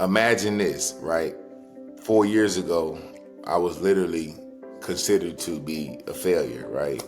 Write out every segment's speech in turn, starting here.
Imagine this, right? 4 years ago, I was literally considered to be a failure, right?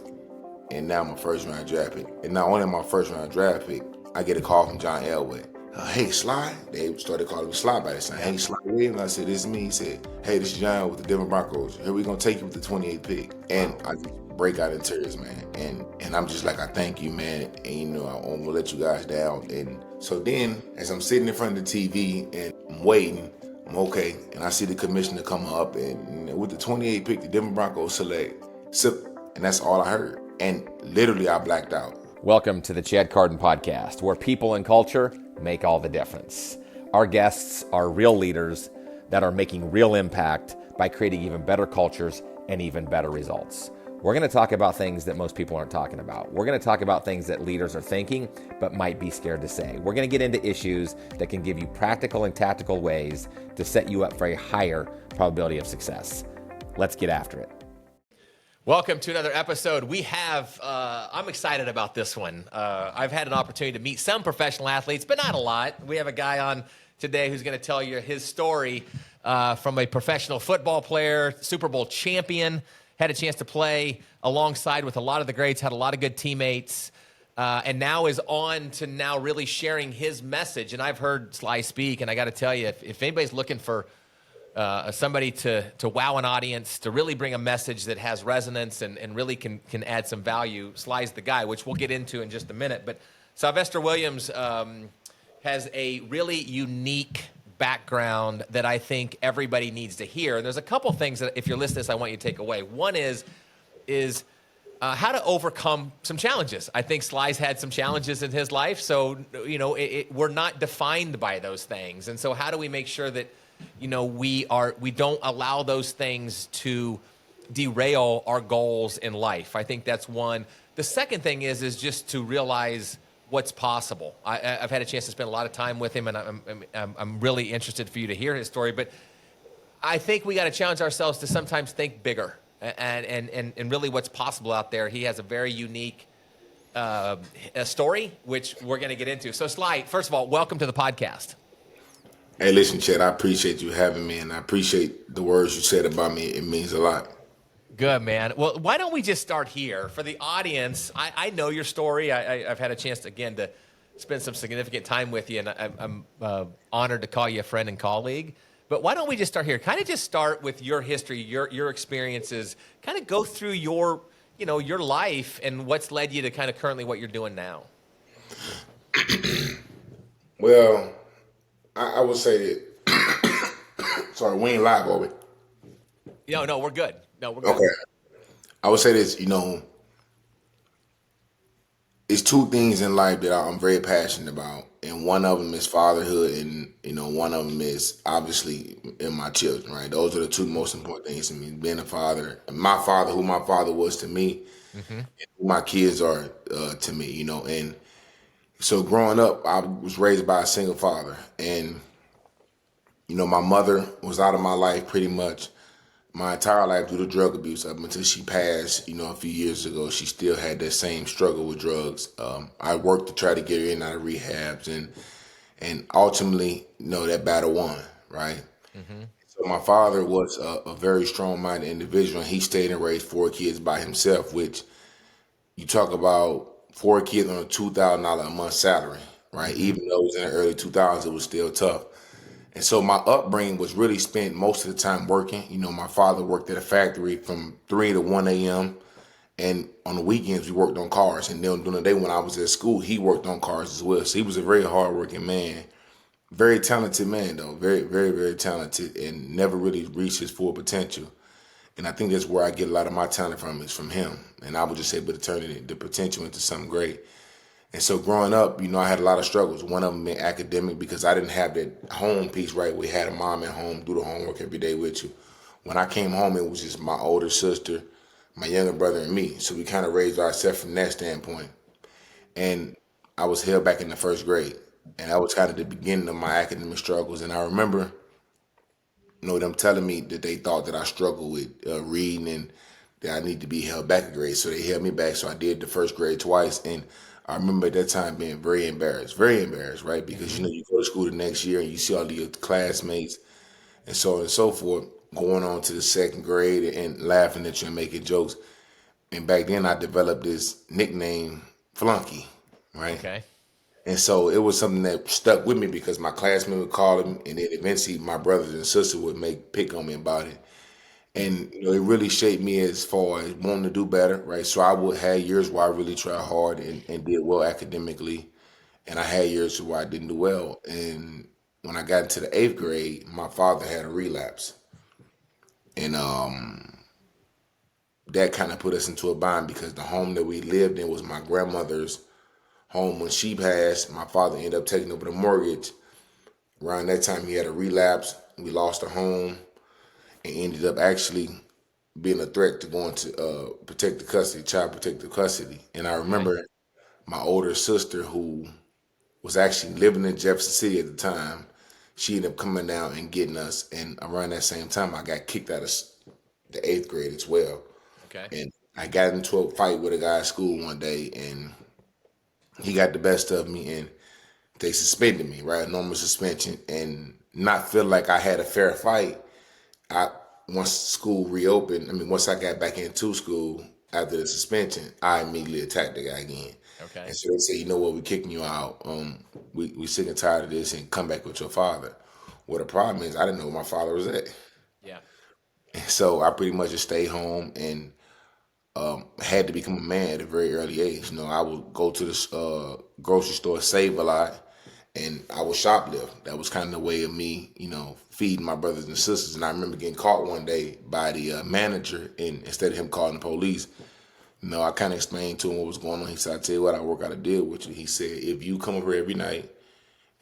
And now I'm a first round draft pick. And not only am I a first round draft pick, I get a call from John Elway. Hey, Sly. They started calling me Sly by this time. Hey, Sly Williams. I said, this is me. He said, hey, this is John with the Denver Broncos. Here we gonna take you with the 28th pick. And I just break out in tears, man. And I'm just like, I thank you, man. And I won't let you guys down. And so then, as I'm sitting in front of the TV and I'm waiting, I'm okay. And I see the commissioner come up, and with the 28th pick, the Denver Broncos select Sip. And that's all I heard. And literally, I blacked out. Welcome to the Chad Carden podcast, where people and culture make all the difference. Our guests are real leaders that are making real impact by creating even better cultures and even better results. We're going to talk about things that most people aren't talking about. We're going to talk about things that leaders are thinking but might be scared to say. We're going to get into issues that can give you practical and tactical ways to set you up for a higher probability of success. Let's get after it. Welcome to another episode. We have, I'm excited about this one. I've had an opportunity to meet some professional athletes, but not a lot. We have a guy on today who's going to tell you his story from a professional football player, Super Bowl champion, had a chance to play alongside with a lot of the greats, had a lot of good teammates, and now is on to now really sharing his message. And I've heard Sly speak, and I got to tell you, if anybody's looking for somebody to wow an audience, to really bring a message that has resonance and really can add some value, Sly's the guy, which we'll get into in just a minute. But Sylvester Williams has a really unique background that I think everybody needs to hear. And there's a couple things that, if you're listening to this, I want you to take away. One is how to overcome some challenges. I think Sly's had some challenges in his life, so we're not defined by those things. And so how do we make sure that we don't allow those things to derail our goals in life? I think that's one. The second thing is just to realize what's possible. I've had a chance to spend a lot of time with him, and I'm really interested for you to hear his story. But I think we got to challenge ourselves to sometimes think bigger and really what's possible out there. He has a very unique story, which we're going to get into. So, Sly, first of all, welcome to the podcast. Hey, listen, Chad, I appreciate you having me, and I appreciate the words you said about me. It means a lot. Good, man. Well, why don't we just start here? For the audience, I know your story. I've had a chance, again, to spend some significant time with you, and I'm honored to call you a friend and colleague. But why don't we just start here? Kind of just start with your history, your experiences, kind of go through your life and what's led you to kind of currently what you're doing now. Well, I would say that, sorry, we ain't live, are we? No, we're good. No, we're good. Okay. I would say this, it's two things in life that I'm very passionate about. And one of them is fatherhood, and, one of them is obviously in my children, right? Those are the two most important things to me, being a father, and my father, who my father was to me, and who my kids are to me, and so growing up, I was raised by a single father, and, my mother was out of my life pretty much my entire life due to drug abuse up until she passed, a few years ago. She still had that same struggle with drugs. I worked to try to get her in and out of rehabs, and ultimately, that battle won, right? Mm-hmm. So my father was a very strong-minded individual, and he stayed and raised 4 kids by himself, which you talk about 4 kids on a $2,000 a month salary, right? Even though it was in the early 2000s, it was still tough. And so my upbringing was really spent most of the time working. My father worked at a factory from 3 to 1 a.m. And on the weekends, we worked on cars. And then during the day when I was at school, he worked on cars as well. So he was a very hardworking man. Very talented man, though. Very, very, very talented, and never really reached his full potential. And I think that's where I get a lot of my talent from, is from him. And I was just able to turn the potential into something great. And so growing up, I had a lot of struggles. One of them being academic, because I didn't have that home piece, right? We had a mom at home, do the homework every day with you. When I came home, it was just my older sister, my younger brother, and me. So we kind of raised ourselves from that standpoint. And I was held back in the first grade. And that was kind of the beginning of my academic struggles. And I remember, them telling me that they thought that I struggled with reading and that I need to be held back a grade. So they held me back. So I did the first grade twice. And I remember at that time being very embarrassed, right? Because Mm-hmm. you go to school the next year and you see all your classmates and so on and so forth going on to the second grade and laughing at you and making jokes. And back then, I developed this nickname, Flunky, right? Okay. And so it was something that stuck with me because my classmates would call him, and then eventually my brothers and sisters would make pick on me about it. And it really shaped me as far as wanting to do better, right? So I would have years where I really tried hard and did well academically, and I had years where I didn't do well. And when I got into the eighth grade, my father had a relapse, and that kind of put us into a bind because the home that we lived in was my grandmother's home. When she passed, my father ended up taking over the mortgage. Around that time, he had a relapse. We lost a home and ended up actually being a threat to going to protective custody, child protective custody. And I Okay. remember my older sister, who was actually living in Jefferson City at the time, she ended up coming down and getting us. And around that same time, I got kicked out of the eighth grade as well. Okay. And I got into a fight with a guy at school one day, and he got the best of me, and they suspended me, right? A normal suspension, and not feel like I had a fair fight. I Once school reopened, once I got back into school after the suspension, I immediately attacked the guy again. Okay. And so they said, you know what, we're kicking you out. We sick and tired of this, and come back with your father. Well, the problem is I didn't know where my father was at. Yeah. And so I pretty much just stayed home and had to become a man at a very early age. I would go to the grocery store, save a lot, and I would shoplift. That was kind of the way of me, feeding my brothers and sisters. And I remember getting caught one day by the manager, and instead of him calling the police, I kind of explained to him what was going on. He said, "I tell you what, I work out a deal with you." He said, "If you come over every night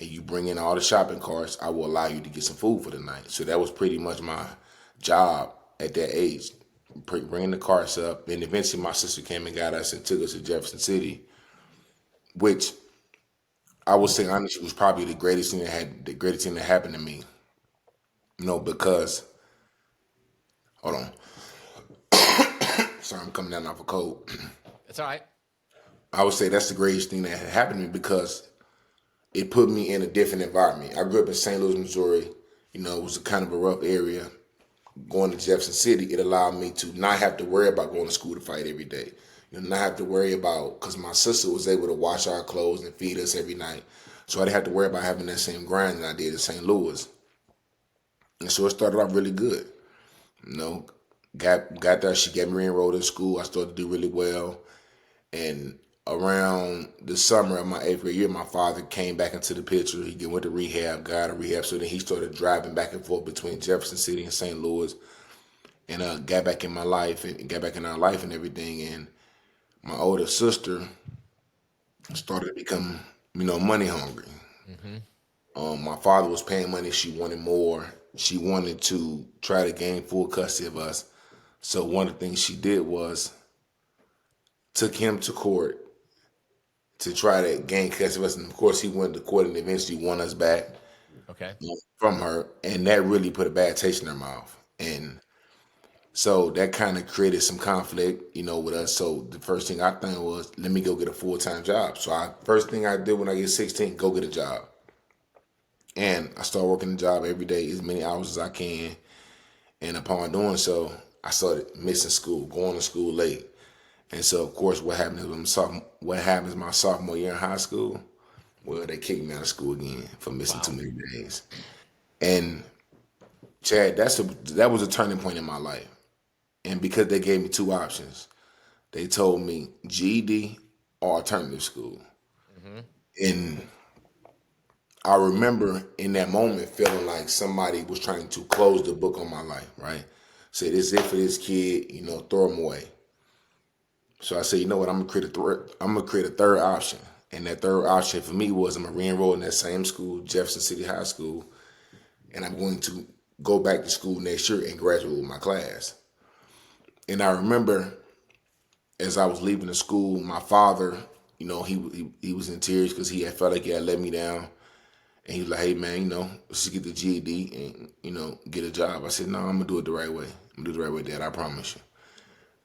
and you bring in all the shopping carts, I will allow you to get some food for the night." So that was pretty much my job at that age, bringing the carts up. And eventually my sister came and got us and took us to Jefferson City, which I would say honestly was probably the greatest thing that happened to me. Because hold on, sorry, I'm coming down off a cold. It's all right. I would say that's the greatest thing that had happened to me because it put me in a different environment. I grew up in St. Louis, Missouri. It was a kind of a rough area. Going to Jefferson City, it allowed me to not have to worry about going to school to fight every day. Not have to worry about, because my sister was able to wash our clothes and feed us every night. So I didn't have to worry about having that same grind that I did in St. Louis. And so it started off really good. You know, got there, she got me enrolled in school. I started to do really well. And around the summer of my eighth grade year, my father came back into the picture. He went to rehab, got out of rehab. So then he started driving back and forth between Jefferson City and St. Louis, and got back in my life and got back in our life and everything. And my older sister started to become, money hungry. Mm-hmm. My father was paying money. She wanted more. She wanted to try to gain full custody of us. So one of the things she did was took him to court to try to gain custody of us. And of course, he went to court and eventually won us back Okay. from her. And that really put a bad taste in her mouth. And so that kind of created some conflict, with us. So the first thing I thought was, let me go get a full-time job. So first thing I did when I get 16, go get a job. And I started working the job every day, as many hours as I can. And upon doing so, I started missing school, going to school late. And so, of course, what happens my sophomore year in high school? Well, they kicked me out of school again for missing too Wow. many days. And Chad, that was a turning point in my life. And because they gave me two options, they told me GED or alternative school. Mm-hmm. And I remember in that moment feeling like somebody was trying to close the book on my life, right? Say, this is it for this kid, throw him away. So I said, you know what, I'm gonna create a third option. And that third option for me was I'm gonna re-enroll in that same school, Jefferson City High School, and I'm going to go back to school next year and graduate with my class. And I remember as I was leaving the school, my father, he was in tears because he had felt like he had let me down. And he was like, "Hey man, let's just get the GED and get a job." I said, "No, I'm gonna do it the right way. I'm gonna do it the right way, Dad. I promise you."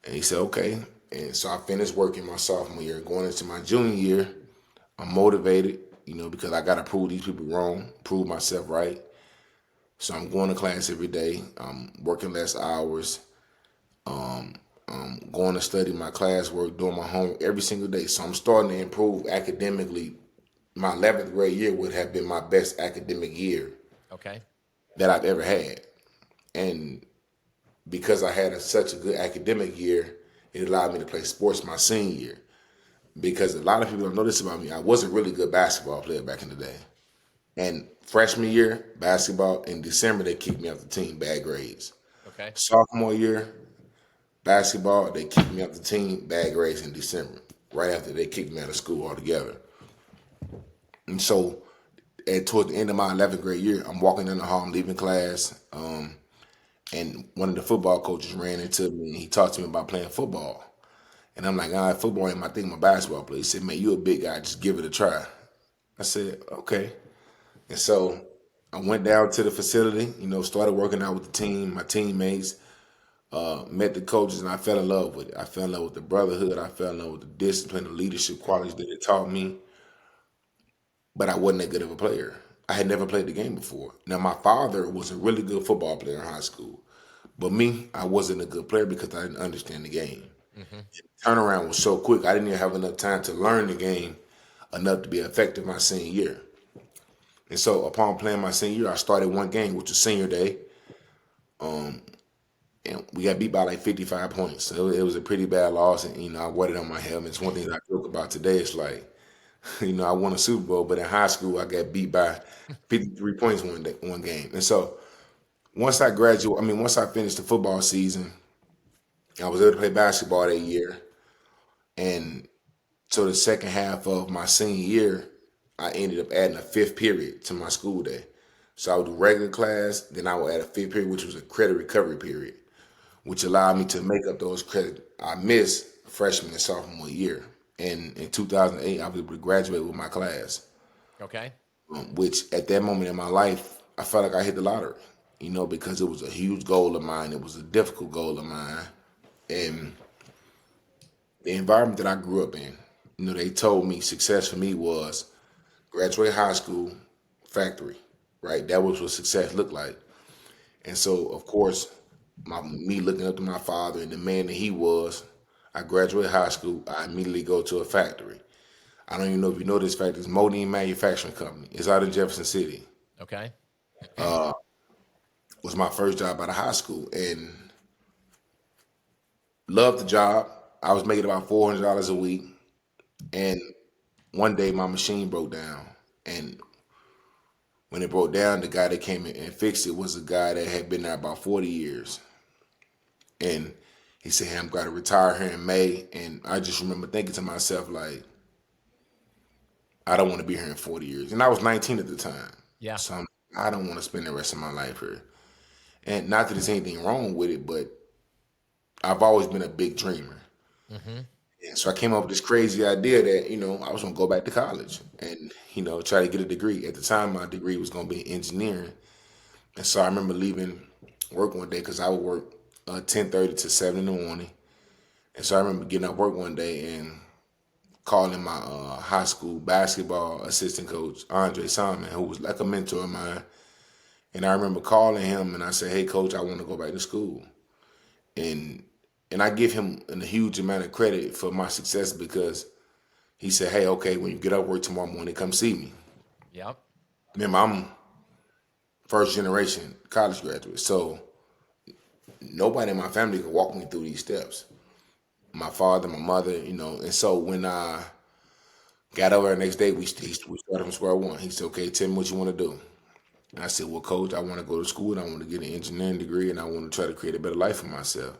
And he said, "Okay." And so I finished working my sophomore year. Going into my junior year, I'm motivated, because I got to prove these people wrong, prove myself right. So I'm going to class every day. I'm working less hours. Going to study my classwork, doing my homework every single day. So I'm starting to improve academically. My 11th grade year would have been my best academic year Okay. that I've ever had. And because I had such a good academic year, it allowed me to play sports my senior year. Because a lot of people don't know this about me. I was a really good basketball player back in the day. And freshman year, basketball, in December, they kicked me off the team, bad grades. Okay. Sophomore year, basketball, they kicked me off the team, bad grades in December, right after they kicked me out of school altogether. And so, towards the end of my 11th grade year, I'm walking down the hall, I'm leaving class, and one of the football coaches ran into me and he talked to me about playing football. And I'm like, football ain't my thing, my basketball player. He said, man, you a big guy, just give it a try. I said, okay. And so I went down to the facility, started working out with the team, my teammates, met the coaches, and I fell in love with it. I fell in love with the brotherhood. I fell in love with the discipline, the leadership qualities that it taught me. But I wasn't that good of a player. I had never played the game before. Now, my father was a really good football player in high school. But me, I wasn't a good player because I didn't understand the game. Mm-hmm. Turnaround was so quick, I didn't even have enough time to learn the game enough to be effective my senior year. And so upon playing my senior year, I started one game, which was senior day. And we got beat by like 55 points. So it was a pretty bad loss. And, I wore it on my helmet. It's one thing I joke about today. It's like, I won a Super Bowl, but in high school, I got beat by 53 points one game. And so once I finished the football season, I was able to play basketball that year. And so the second half of my senior year, I ended up adding a fifth period to my school day. So I would do regular class, then I would add a fifth period, which was a credit recovery period, which allowed me to make up those credits I missed freshman and sophomore year. And in 2008, I was able to graduate with my class, Okay. which at that moment in my life, I felt like I hit the lottery, because it was a huge goal of mine. It was a difficult goal of mine. And the environment that I grew up in, they told me success for me was graduate high school, factory, right? That was what success looked like. And so, of course, me looking up to my father and the man that he was, I graduate high school, I immediately go to a factory. I don't even know if you know this factory. It's Modine Manufacturing Company. It's out in Jefferson City. Okay. It was my first job out of high school and loved the job. I was making about $400 a week. And one day my machine broke down. And when it broke down, the guy that came in and fixed it was a guy that had been there about 40 years. And he said, hey, I'm going to retire here in May. And I just remember thinking to myself, like, I don't want to be here in 40 years. And I was 19 at the time. Yeah. So I don't want to spend the rest of my life here. And not that there's anything wrong with it, but I've always been a big dreamer. Mm-hmm. And so I came up with this crazy idea that, I was going to go back to college and, try to get a degree. At the time, my degree was going to be engineering. And so I remember leaving work one day because I would work 10:30 to 7 in the morning. And so I remember getting up work one day and calling my high school basketball assistant coach, Andre Simon, who was like a mentor of mine. And I remember calling him and I said, hey, coach, I want to go back to school. And I give him a huge amount of credit for my success because he said, hey, okay, when you get up work tomorrow morning, come see me. Yep. Remember, I'm first generation college graduate. So nobody in my family could walk me through these steps. My father, my mother, and so when I got over the next day, we started from square one. He said, okay, tell me what you want to do. And I said, well, coach, I want to go to school and I want to get an engineering degree and I want to try to create a better life for myself.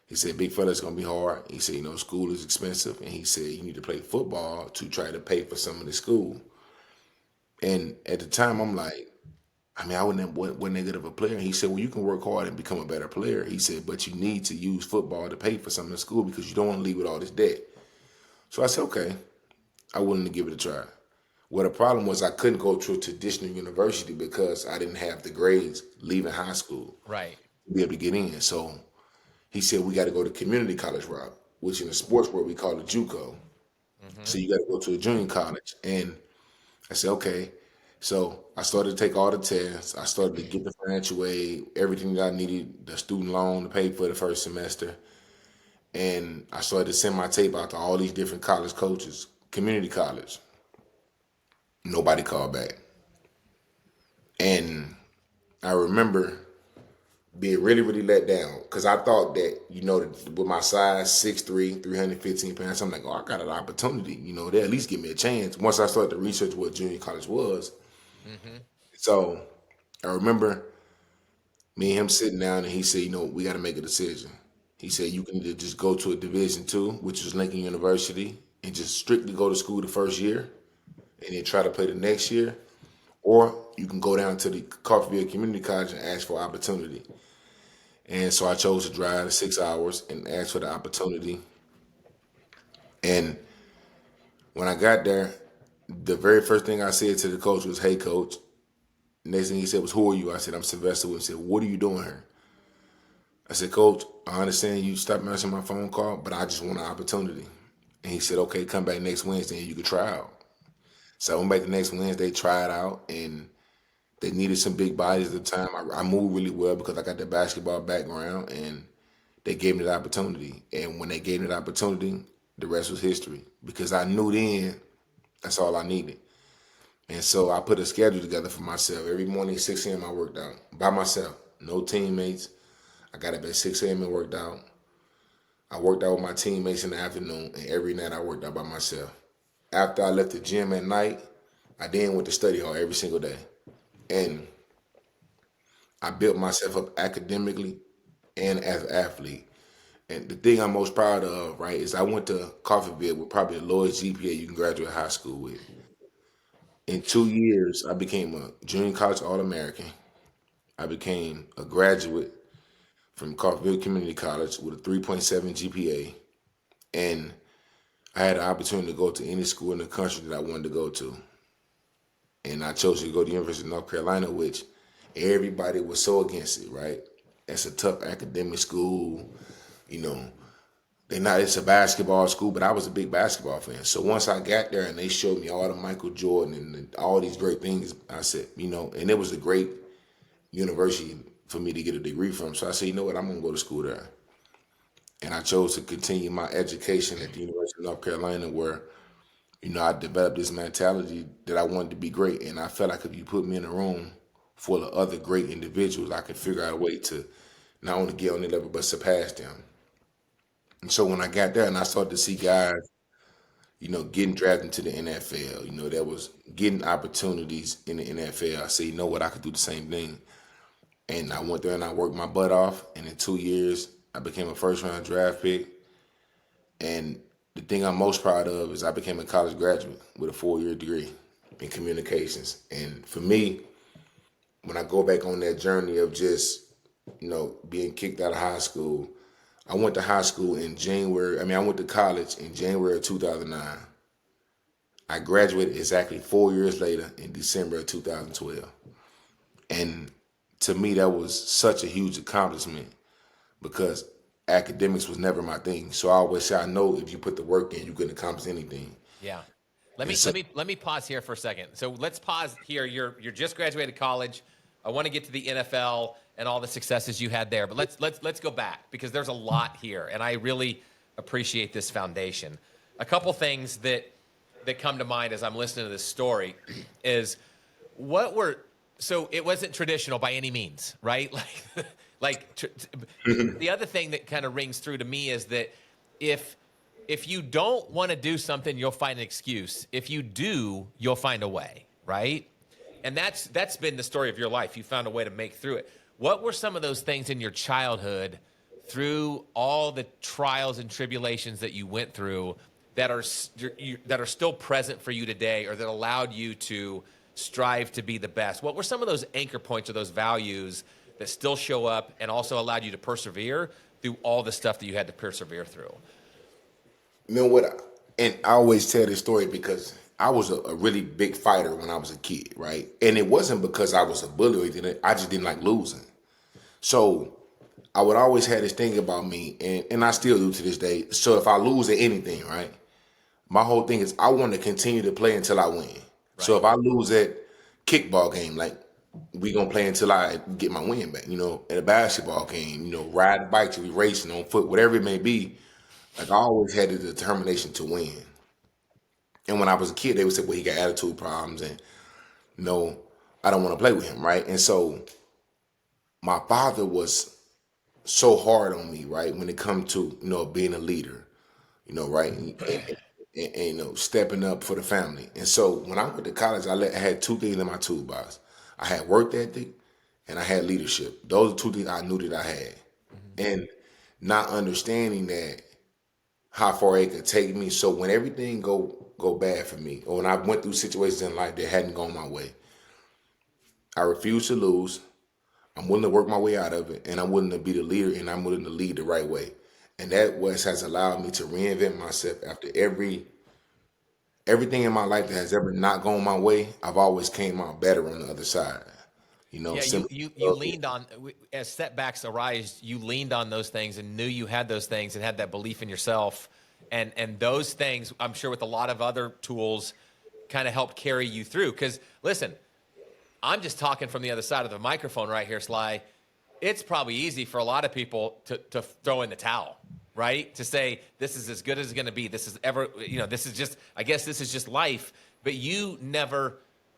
He said, big fella, it's going to be hard. He said, school is expensive. And he said, you need to play football to try to pay for some of the school. And at the time, I'm like, I wasn't that good of a player. He said, well, you can work hard and become a better player. He said, but you need to use football to pay for some of the school because you don't want to leave with all this debt. So I said, okay, I willing to give it a try. Well, the problem was I couldn't go to a traditional university because I didn't have the grades leaving high school Right. to be able to get in. So he said, we got to go the community college route, which in the sports world we call it JUCO. Mm-hmm. So you got to go to a junior college. And I said, okay. So I started to take all the tests. I started to get the financial aid, everything that I needed, the student loan to pay for the first semester. And I started to send my tape out to all these different college coaches, community college. Nobody called back. And I remember being really, really let down because I thought that, with my size, 6'3", 315 pounds, I'm like, oh, I got an opportunity. They at least give me a chance. Once I started to research what junior college was. Mm-hmm. So I remember me and him sitting down and he said, we got to make a decision. He said, you can either just go to a Division II, which is Lincoln University, and just strictly go to school the first year and then try to play the next year. Or you can go down to the Coffeyville Community College and ask for opportunity. And so I chose to drive 6 hours and ask for the opportunity. And when I got there, the very first thing I said to the coach was, hey, coach. Next thing he said was, who are you? I said, I'm Sylvester Williams. He said, what are you doing here? I said, coach, I understand you stopped answering my phone call, but I just want an opportunity. And he said, okay, come back next Wednesday and you can try out. So I went back the next Wednesday, tried out, and they needed some big bodies at the time. I moved really well because I got the basketball background, and they gave me the opportunity. And when they gave me the opportunity, the rest was history because I knew then that's all I needed. And so I put a schedule together for myself. Every morning, 6 a.m., I worked out by myself, no teammates. I got up at 6 a.m. and worked out. I worked out with my teammates in the afternoon, and every night I worked out by myself. After I left the gym at night, I then went to study hall every single day. And I built myself up academically and as an athlete. And the thing I'm most proud of, right, is I went to Coffeyville with probably the lowest GPA you can graduate high school with. In 2 years, I became a junior college All-American. I became a graduate from Coffeyville Community College with a 3.7 GPA. And I had the opportunity to go to any school in the country that I wanted to go to. And I chose to go to the University of North Carolina, which everybody was so against it, right? It's a tough academic school, you know. It's a basketball school, but I was a big basketball fan. So once I got there and they showed me all the Michael Jordan and all these great things, I said, and it was a great university for me to get a degree from. So I said, you know what, I'm gonna go to school there. And I chose to continue my education at the University of North Carolina where, I developed this mentality that I wanted to be great. And I felt like if you put me in a room full of other great individuals, I could figure out a way to not only get on their level, but surpass them. And so when I got there and I started to see guys, getting drafted into the NFL, that was getting opportunities in the NFL, I said, you know what, I could do the same thing. And I went there and I worked my butt off. And in 2 years, I became a first round draft pick. And the thing I'm most proud of is I became a college graduate with a 4-year degree in communications. And for me, when I go back on that journey of just, being kicked out of high school, I went to high school in January. I went to college in January of 2009. I graduated exactly 4 years later in December of 2012. And to me, that was such a huge accomplishment because academics was never my thing. So I always say, I know if you put the work in, you can accomplish anything. Yeah. Let And me so, let me let me pause here for a second. So let's pause here. You're just graduated college. I want to get to the NFL and all the successes you had there, but let's go back because there's a lot here, and I really appreciate this foundation. A couple things that come to mind as I'm listening to this story is so it wasn't traditional by any means, right? The other thing that kind of rings through to me is that if you don't want to do something, you'll find an excuse. If you do, you'll find a way, right? And that's been the story of your life. You found a way to make through it. What were some of those things in your childhood through all the trials and tribulations that you went through that are still present for you today or that allowed you to strive to be the best? What were some of those anchor points or those values that still show up and also allowed you to persevere through all the stuff that you had to persevere through? you know what? And I always tell this story because I was a really big fighter when I was a kid, right? And it wasn't because I was a bully or anything. I just didn't like losing. So I would always have this thing about me, and I still do to this day. So if I lose at anything, right, my whole thing is I want to continue to play until I win. So Right. if I lose at kickball game, like we gonna play until I get my win back. At a basketball game, ride the bike till we racing on foot, whatever it may be. Like I always had the determination to win. And when I was a kid, they would say, "Well, he got attitude problems," and no, I don't want to play with him, right? And so my father was so hard on me, right, when it comes to being a leader, right, and stepping up for the family. And so when I went to college, I had two things in my toolbox. I had work ethic, and I had leadership. Those are two things I knew that I had, and not understanding that how far it could take me. So when everything go bad for me, or when I went through situations in life that hadn't gone my way, I refused to lose. I'm willing to work my way out of it, and I'm willing to be the leader, and I'm willing to lead the right way. And that has allowed me to reinvent myself after everything in my life that has ever not gone my way. I've always came out better on the other side. Yeah, you Simply. you you leaned on as setbacks arise. You leaned on those things and knew you had those things and had that belief in yourself, and those things, I'm sure, with a lot of other tools, kind of helped carry you through. Because listen, I'm just talking from the other side of the microphone right here, Sly. It's probably easy for a lot of people to throw in the towel, right? To say this is as good as it's going to be. This is ever, this is just, I guess this is just life. But you never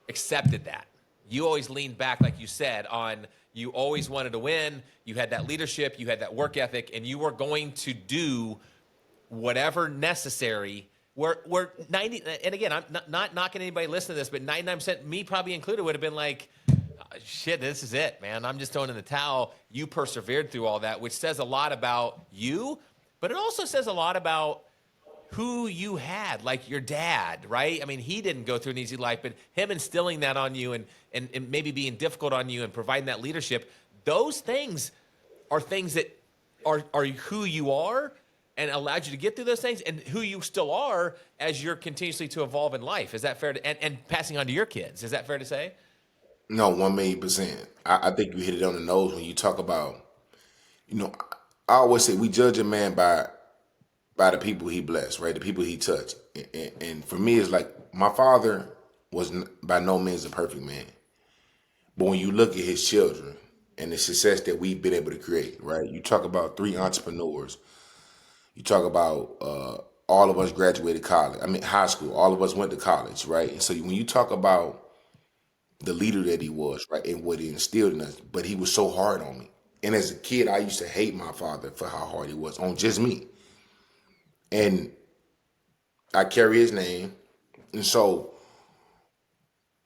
accepted that. You always leaned back, like you said, on you always wanted to win. You had that leadership, you had that work ethic, and you were going to do whatever necessary. We're 90, and again, I'm not knocking anybody listening to this, but 99%, me probably included, would have been like, shit, this is it, man. I'm just throwing in the towel. You persevered through all that, which says a lot about you, but it also says a lot about who you had, like your dad, right? I mean, he didn't go through an easy life, but him instilling that on you and maybe being difficult on you and providing that leadership, those things are things that are who you are and allowed you to get through those things and who you still are as you're continuously to evolve in life. Is that fair to, and passing on to your kids? Is that fair to say? No, 1,000,000%. I think you hit it on the nose when you talk about, you know, I always say we judge a man by the people he blessed, right? The people he touched. And for me, it's like my father was by no means a perfect man. But when you look at his children and the success that we've been able to create, right? You talk about three entrepreneurs. You talk about all of us graduated college. I mean, high school. All of us went to college, right? And so when you talk about the leader that he was, right, and what he instilled in us, but he was so hard on me. And as a kid, I used to hate my father for how hard he was on just me. And I carry his name. And so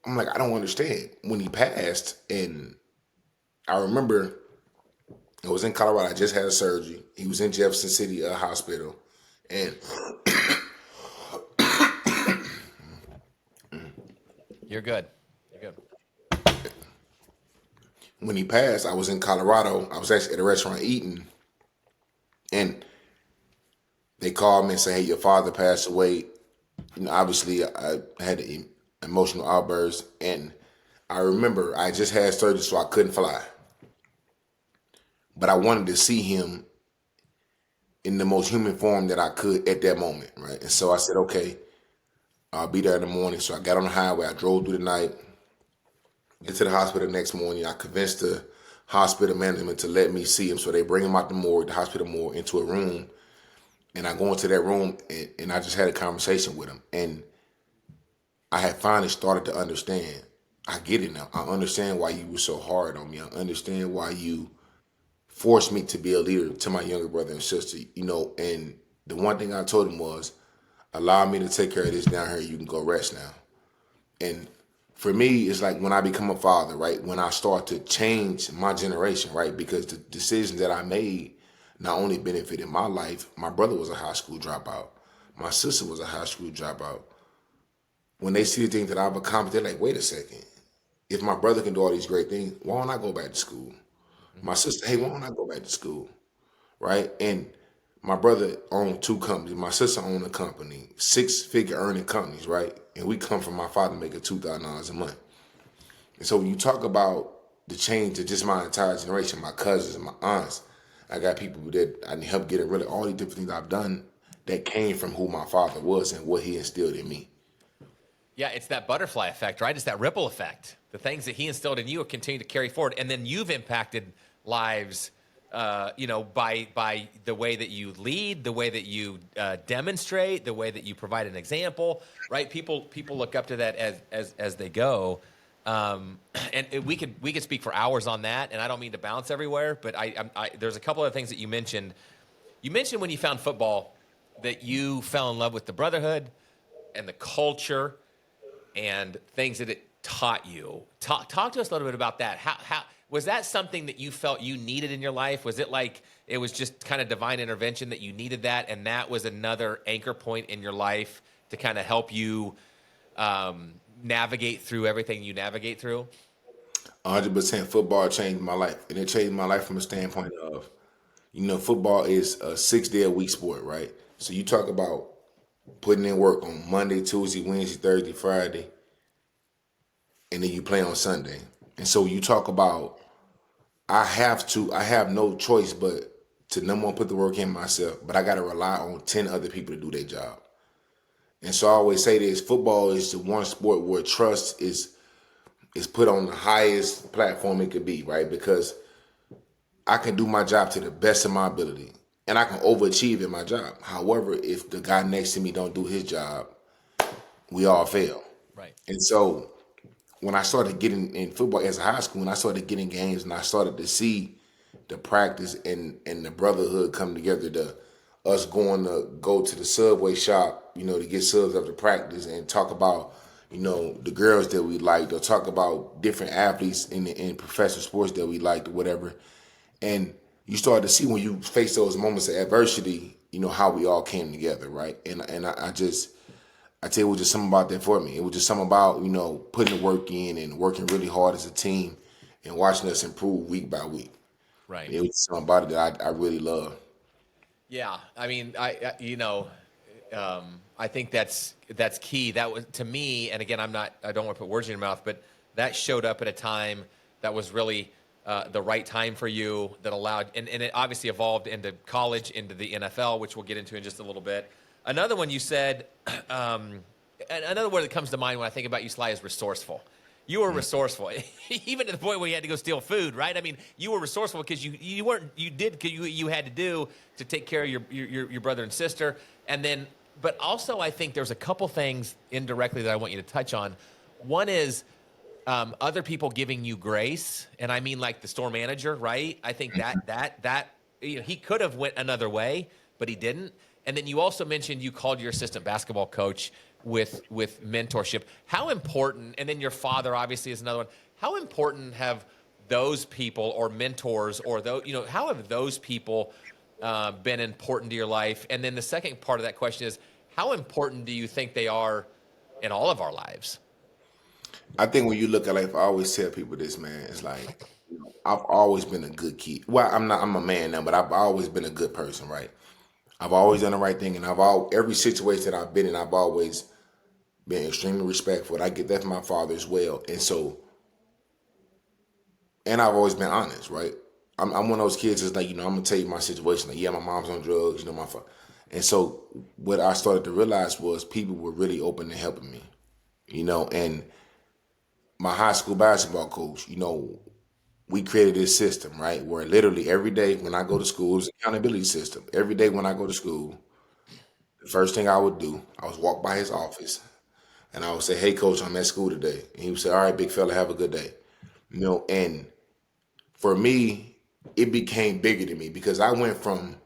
I'm like, I don't understand. When he passed, and I remember I was in Colorado, I just had a surgery. He was in Jefferson City Hospital. And You're good. You're good. when he passed, I was in Colorado. I was actually at a restaurant eating. And they called me and said, "Hey, your father passed away." Obviously, I had an emotional outburst. And I remember I just had surgery, so I couldn't fly. But I wanted to see him in the most human form that I could at that moment, right? And so I said, okay, I'll be there in the morning. So I got on the highway. I drove through the night, get to the hospital the next morning. I convinced the hospital management to let me see him. So they bring him out the morgue, the hospital morgue, into a room. And I go into that room, and I just had a conversation with him. And I had finally started to understand. I get it now. I understand why you were so hard on me. I understand why you forced me to be a leader to my younger brother and sister, and the one thing I told him was, allow me to take care of this down here. You can go rest now. And for me, it's like when I become a father, right? When I start to change my generation, right? Because the decisions that I made not only benefited my life, my brother was a high school dropout. My sister was a high school dropout. When they see the things that I've accomplished, they're like, wait a second. If my brother can do all these great things, why don't I go back to school? My sister, hey, why don't I go back to school? Right? And my brother owned two companies. My sister owned a company, six-figure earning companies, right? And we come from my father making $2,000 a month. And so when you talk about the change of just my entire generation, my cousins and my aunts, I got people that I helped get it really all these different things I've done that came from who my father was and what he instilled in me. Yeah, it's that butterfly effect, right? It's that ripple effect. The things that he instilled in you continue to carry forward, and then you've impacted lives, by the way that you lead, the way that you demonstrate, the way that you provide an example, right? People look up to that as they go, and we could speak for hours on that. And I don't mean to bounce everywhere, but there's a couple of things that you mentioned. You mentioned when you found football that you fell in love with the brotherhood and the culture and things that it taught you. Talk to us a little bit about that. How was that something that you felt you needed in your life? Was it like it was just kind of divine intervention that you needed that, and that was another anchor point in your life to kind of help you navigate through everything you navigate through? 100% football changed my life. And it changed my life from a standpoint of, football is a 6 day a week sport, right? So you talk about putting in work on Monday, Tuesday, Wednesday, Thursday, Friday, and then you play on Sunday. And so you talk about I have no choice but to number one put the work in myself, but I gotta rely on 10 other people to do their job. And so I always say this, football is the one sport where trust is put on the highest platform it could be, right? Because I can do my job to the best of my ability and I can overachieve in my job. However, if the guy next to me don't do his job, we all fail. Right. And so when I started getting in football as a high school, when I started getting games and I started to see the practice and the brotherhood come together, us going to go to the Subway shop, to get subs after practice and talk about, the girls that we liked or talk about different athletes in professional sports that we liked or whatever. And you start to see when you face those moments of adversity, how we all came together, right? And I tell you, it was just something about that for me. It was just something about, putting the work in and working really hard as a team and watching us improve week by week. Right. It was something about it that I really love. Yeah, I mean, I think that's key. That was to me, and again, I don't want to put words in your mouth, but that showed up at a time that was really the right time for you. That allowed, and it obviously evolved into college, into the NFL, which we'll get into in just a little bit. Another one you said, another word that comes to mind when I think about you, Sly, is resourceful. You were resourceful, even to the point where you had to go steal food, right? I mean, you were resourceful because you did because you had to do to take care of your brother and sister, and then, but also I think there's a couple things indirectly that I want you to touch on. One is other people giving you grace, and I mean like the store manager, right? I think that he could have went another way, but he didn't. And then you also mentioned you called your assistant basketball coach with mentorship. How important, and then your father obviously is another one. How important have those people or mentors or those, how have those people been important to your life? And then the second part of that question is, how important do you think they are in all of our lives? I think when you look at life, I always tell people this, man. It's like, I've always been a good kid. Well, I'm a man now, but I've always been a good person, right? I've always done the right thing, and every situation that I've been in, I've always been extremely respectful. And I get that from my father as well. And so, and I've always been honest, right? I'm one of those kids that's like, I'm gonna tell you my situation. Like, yeah, my mom's on drugs, my father. And so, what I started to realize was people were really open to helping me, and my high school basketball coach, we created this system, right? Where literally every day when I go to school, it's an accountability system. Every day when I go to school, the first thing I would do, I was walk by his office and I would say, "Hey coach, I'm at school today." And he would say, "All right, big fella, have a good day." And for me, it became bigger than me because I went from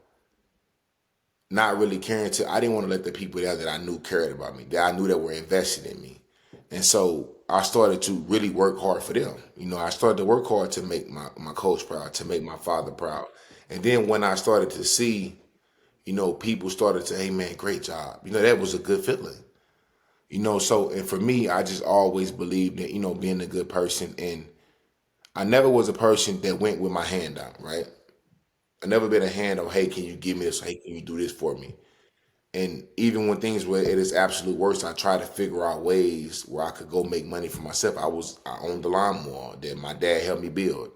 not really caring to, I didn't want to let the people there that I knew cared about me, that I knew that were invested in me. And so I started to really work hard for them. I started to work hard to make my coach proud, to make my father proud. And then when I started to see, people started to, "Hey man, great job." That was a good feeling. So, and for me, I just always believed that, being a good person. And I never was a person that went with my hand out, right? I never been a hand on, "Hey, can you give me this? Hey, can you do this for me?" And even when things were at its absolute worst, I tried to figure out ways where I could go make money for myself. I owned the lawnmower that my dad helped me build.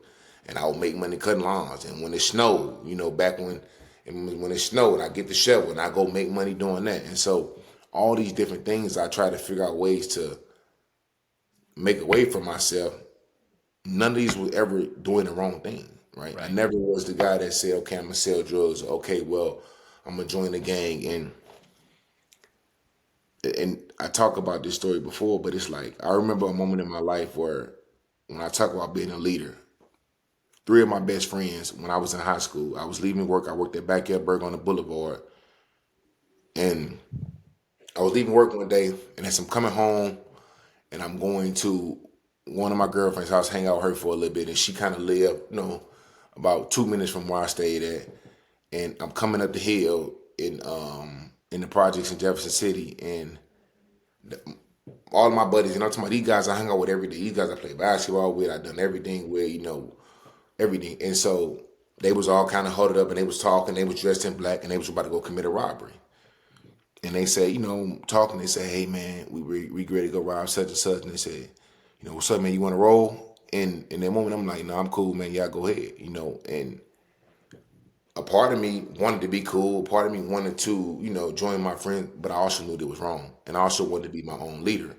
and I would make money cutting lawns. And when it snowed, back when it snowed, I get the shovel and I go make money doing that. And so all these different things, I try to figure out ways to make a way for myself. None of these was ever doing the wrong thing, right? I Right. never was the guy that said, okay, I'm gonna sell drugs. Okay, well, I'm gonna join the gang. And I talk about this story before, but it's like I remember a moment in my life where when I talk about being a leader, three of my best friends when I was in high school, I was leaving work. I worked at Backyard Burger on the Boulevard, and I was leaving work one day, and as I'm coming home, and I'm going to one of my girlfriend's house, hang out with her for a little bit, and she kind of lived, about 2 minutes from where I stayed at, and I'm coming up the hill in the projects in Jefferson City, and all of my buddies, and I'm talking about these guys I hung out with every day. These guys I played basketball with, I done everything with, everything. And so they was all kind of huddled up and they was talking, they was dressed in black and they was about to go commit a robbery. And they say, talking, they say, hey man, we ready to go rob such and such. And they say, what's up, man, you want to roll? And in that moment, I'm like, no, I'm cool, man, y'all go ahead, and a part of me wanted to be cool, a part of me wanted to, join my friend, but I also knew that was wrong. And I also wanted to be my own leader.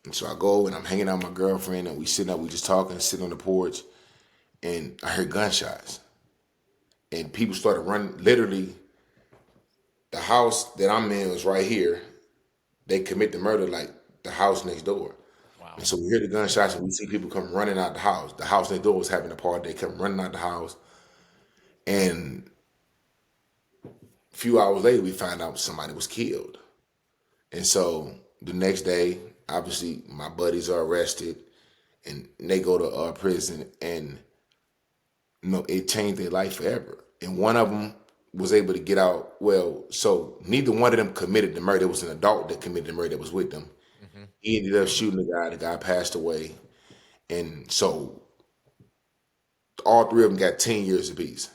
And so I go and I'm hanging out with my girlfriend and we sitting up, we just talking, sitting on the porch, and I heard gunshots. And people started running. Literally, the house that I'm in was right here. They commit the murder like the house next door. Wow. And so we hear the gunshots and we see people come running out the house. The house next door was having a party. They come running out the house. And a few hours later, we find out somebody was killed. And so the next day, obviously, my buddies are arrested and they go to prison. And it changed their life forever. And one of them was able to get out. Well, so neither one of them committed the murder. It was an adult that committed the murder that was with them. Mm-hmm. He ended up shooting the guy. The guy passed away. And so all three of them got 10 years apiece.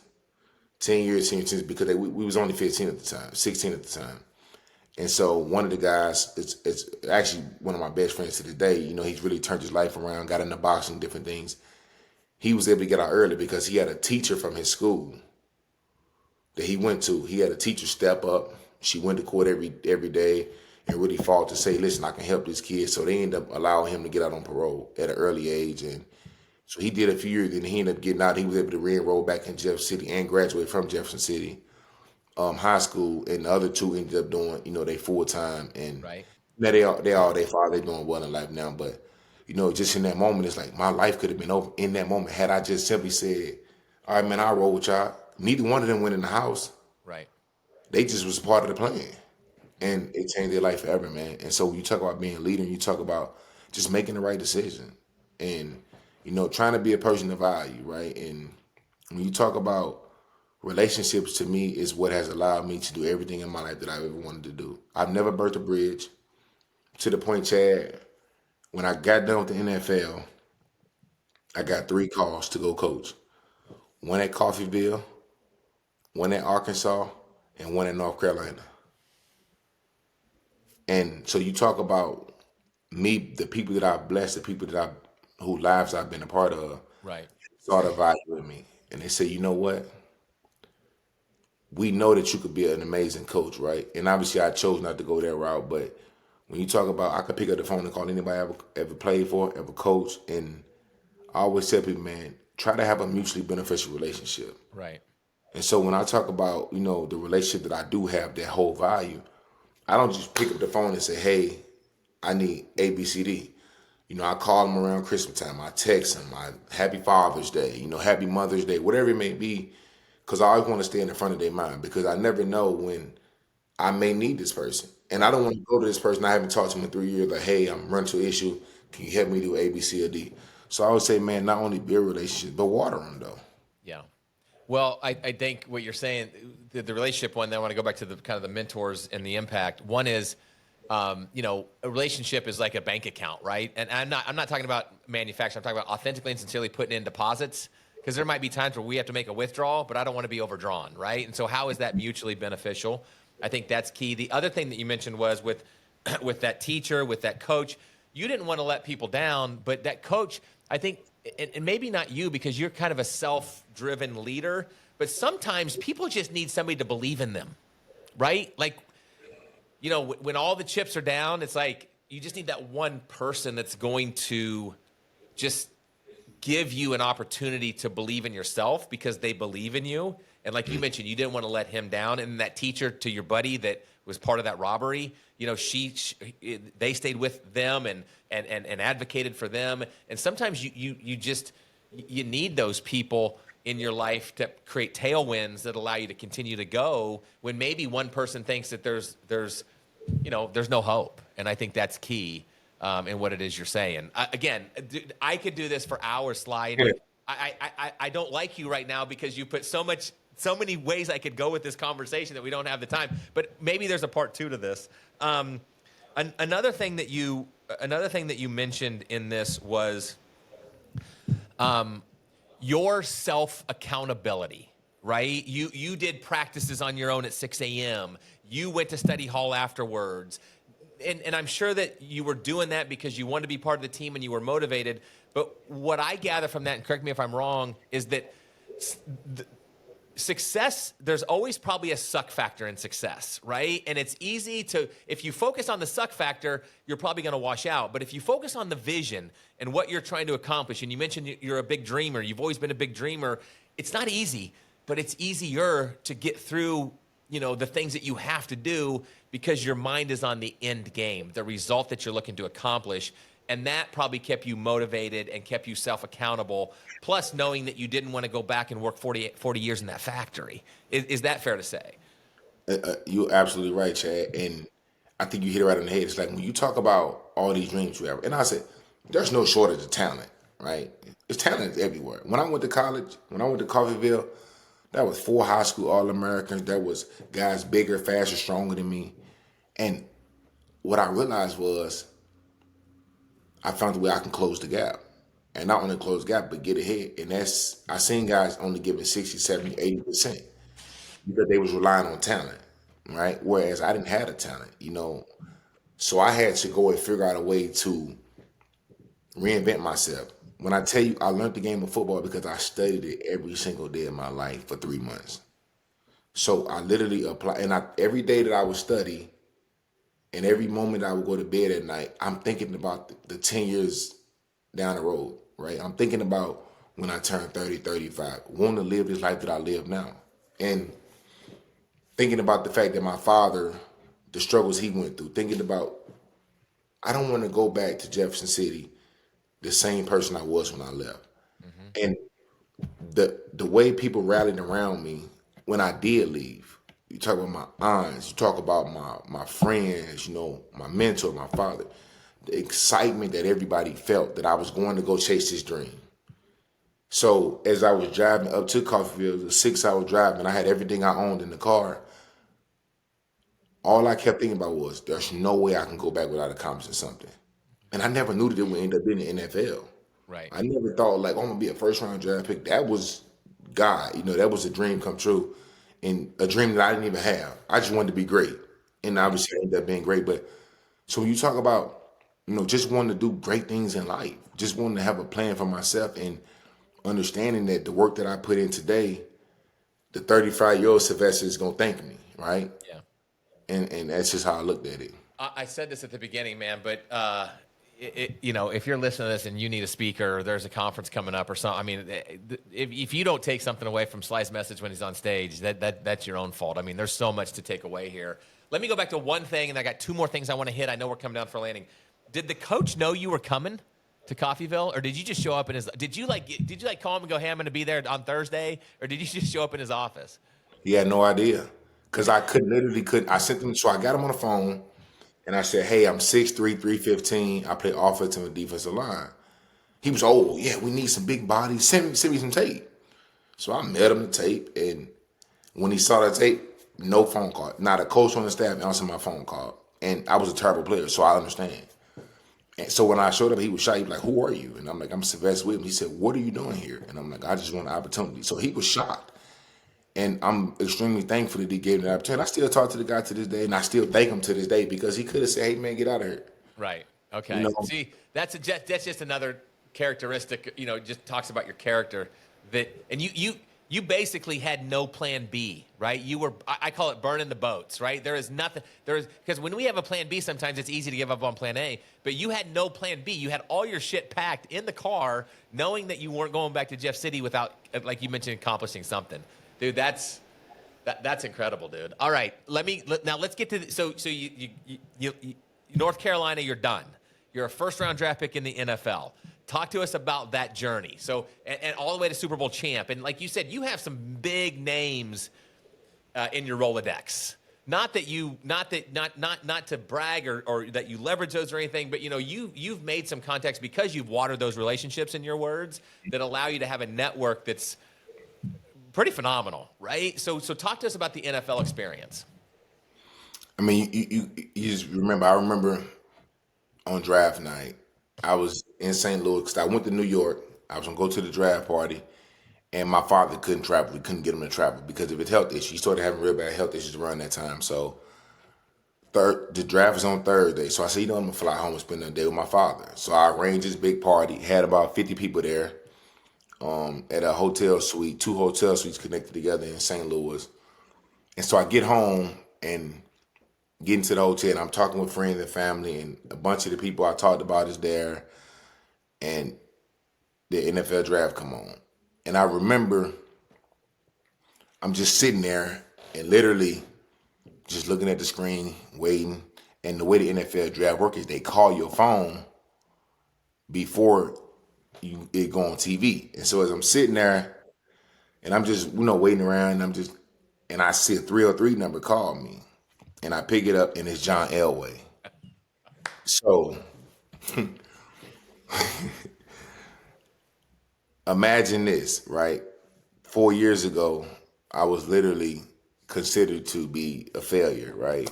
10 years, 10 years, because we was only 15 at the time, 16 at the time. And so one of the guys, it's actually one of my best friends to this day. He's really turned his life around, got into boxing, different things. He was able to get out early because he had a teacher from his school that he went to. He had a teacher step up. She went to court every day and really fought to say, listen, I can help this kid. So they ended up allowing him to get out on parole at an early age. And so he did a few years, and he ended up getting out. He was able to re-enroll back in Jefferson City and graduate from Jefferson City high school. And the other two ended up doing, they full time. And Right. now they father, they doing well in life now. But just in that moment, it's like my life could have been over in that moment had I just simply said, all right, man, I'll roll with y'all. Neither one of them went in the house. Right. They just was part of the plan. And it changed their life forever, man. And so when you talk about being a leader and you talk about just making the right decision and, trying to be a person of value, right? And when you talk about relationships, to me, is what has allowed me to do everything in my life that I've ever wanted to do. I've never burnt a bridge to the point, Chad, when I got done with the NFL, I got 3 calls to go coach. One at Coffeyville, one at Arkansas, and one in North Carolina. And so you talk about me, the people that I've blessed, the people whose lives I've been a part of, Right. saw the value in me. And they say, you know what? We know that you could be an amazing coach, right? And obviously I chose not to go that route, but when you talk about, I could pick up the phone and call anybody I ever played for, ever coached, and I always tell people, man, try to have a mutually beneficial relationship. Right. And so when I talk about, the relationship that I do have that hold value, I don't just pick up the phone and say, hey, I need ABCD. I call them around Christmas time. I text them, Happy Father's Day, Happy Mother's Day, whatever it may be, because I always want to stay in the front of their mind because I never know when I may need this person. And I Right. don't want to go to this person I haven't talked to him in 3 years, like, hey, I'm running to an issue. Can you help me do A, B, C, or D? So I would say, man, not only build relationships, but water them, though. Yeah. Well, I think what you're saying, the relationship one, then I want to go back to the kind of the mentors and the impact. One is, a relationship is like a bank account, right? And I'm not talking about manufacturing. I'm talking about authentically and sincerely putting in deposits because there might be times where we have to make a withdrawal, but I don't want to be overdrawn, right? And so how is that mutually beneficial? I think that's key. The other thing that you mentioned was with with that teacher, with that coach, you didn't want to let people down, but that coach, I think and maybe not you because you're kind of a self-driven leader, but sometimes people just need somebody to believe in them, right? Like, when all the chips are down, it's like you just need that one person that's going to just give you an opportunity to believe in yourself because they believe in you. And like you mentioned, you didn't want to let him down. And that teacher to your buddy that was part of that robbery, they stayed with them and advocated for them. And sometimes you need those people in your life to create tailwinds that allow you to continue to go when maybe one person thinks that there's no hope. And I think that's key in what it is you're saying. I could do this for hours, Slide. Yeah. I don't like you right now because you put so many ways I could go with this conversation that we don't have the time. But maybe there's a part 2 to this. Another thing that you mentioned in this was your self accountability. Right? You did practices on your own at 6 a.m. You went to study hall afterwards. And I'm sure that you were doing that because you wanted to be part of the team and you were motivated. But what I gather from that, and correct me if I'm wrong, is that success, there's always probably a suck factor in success, right? And it's easy to, if you focus on the suck factor, you're probably going to wash out. But if you focus on the vision and what you're trying to accomplish, and you mentioned you're a big dreamer, you've always been a big dreamer, it's not easy, but it's easier to get through the things that you have to do because your mind is on the end game, the result that you're looking to accomplish. And that probably kept you motivated and kept you self-accountable, plus knowing that you didn't want to go back and work 40 years in that factory. Is that fair to say? You're absolutely right, Chad. And I think you hit it right on the head. It's like when you talk about all these dreams you have, and I said, there's no shortage of talent, right? It's talent everywhere. When I went to college, when I went to Coffeyville, that was 4 high school All-Americans. That was guys bigger, faster, stronger than me. And what I realized was I found the way I can close the gap. And not only close the gap, but get ahead. And I seen guys only giving 60, 70, 80% because they was relying on talent, right? Whereas I didn't have the talent, So I had to go and figure out a way to reinvent myself. When I tell you I learned the game of football because I studied it every single day of my life for 3 months. So I literally apply, and every day that I would study, and every moment I would go to bed at night, I'm thinking about the 10 years down the road, right? I'm thinking about when I turn 30, 35, wanting to live this life that I live now. And thinking about the fact that my father, the struggles he went through, thinking about, I don't want to go back to Jefferson City the same person I was when I left. Mm-hmm. And the way people rallied around me when I did leave, you talk about my aunts, you talk about my friends, my mentor, my father, the excitement that everybody felt that I was going to go chase this dream. So as I was driving up to Coffeyville, it was a 6-hour drive, and I had everything I owned in the car. All I kept thinking about was, there's no way I can go back without accomplishing something. And I never knew that it would end up being the NFL. Right. I never thought I'm gonna be a first-round draft pick. That was God, that was a dream come true, and a dream that I didn't even have. I just wanted to be great, and obviously I ended up being great. But so when you talk about, just wanting to do great things in life, just wanting to have a plan for myself, and understanding that the work that I put in today, the 35-year-old Sylvester is gonna thank me, right? Yeah. And that's just how I looked at it. I said this at the beginning, man, but if you're listening to this and you need a speaker, or there's a conference coming up or something, I mean, if you don't take something away from Sly's message when he's on stage, that's your own fault. I mean, there's so much to take away here. Let me go back to one thing, and I got 2 more things I want to hit. I know we're coming down for a landing. Did the coach know you were coming to Coffeyville, or did you just show up in his? Did you call him and go, "Hey, I'm going to be there on Thursday," or did you just show up in his office? He had no idea, because I couldn't. I sent him, so I got him on the phone. And I said, hey, I'm 6'3", 315. I play offensive and defensive line. He was, oh, yeah, we need some big bodies. Send me some tape. So I met him the tape. And when he saw that tape, no phone call. Not a coach on the staff answered my phone call. And I was a terrible player, so I understand. And so when I showed up, he was shy. He was like, who are you? And I'm like, I'm Sylvester Williams. He said, what are you doing here? And I'm like, I just want an opportunity. So he was shocked. And I'm extremely thankful that he gave me the opportunity. I still talk to the guy to this day, and I still thank him to this day, because he could have said, hey, man, get out of here. Right. Okay. See, that's just another characteristic, just talks about your character and you basically had no plan B, right? You were, I call it burning the boats, right? Because when we have a plan B, sometimes it's easy to give up on plan A, but you had no plan B. You had all your shit packed in the car, knowing that you weren't going back to Jeff City without, like you mentioned, accomplishing something. Dude, that's incredible, dude. All right, now let's get to so you North Carolina, you're done. You're a first-round draft pick in the NFL. Talk to us about that journey. So, and all the way to Super Bowl champ. And like you said, you have some big names in your Rolodex. Not to brag or that you leverage those or anything, but you've made some contacts because you've watered those relationships, in your words, that allow you to have a network that's pretty phenomenal, right? So talk to us about the NFL experience. I mean, you just remember. I remember on draft night, I was in St. Louis because I went to New York. I was gonna go to the draft party, and my father couldn't travel. We couldn't get him to travel because of his health issues. He started having real bad health issues around that time. So the draft was on Thursday. So I said, I'm gonna fly home and spend the day with my father. So I arranged this big party. Had about 50 people there, at a hotel suite, 2 hotel suites connected together in St. Louis. And so I get home and get into the hotel, and I'm talking with friends and family, and a bunch of the people I talked about is there, and the NFL draft come on. And I remember I'm just sitting there and literally just looking at the screen, waiting. And the way the NFL draft works is they call your phone before it go on TV. And so as I'm sitting there and I'm just, waiting around, and I see a 303 number call me. And I pick it up, and it's John Elway. So imagine this, right? 4 years ago, I was literally considered to be a failure, right?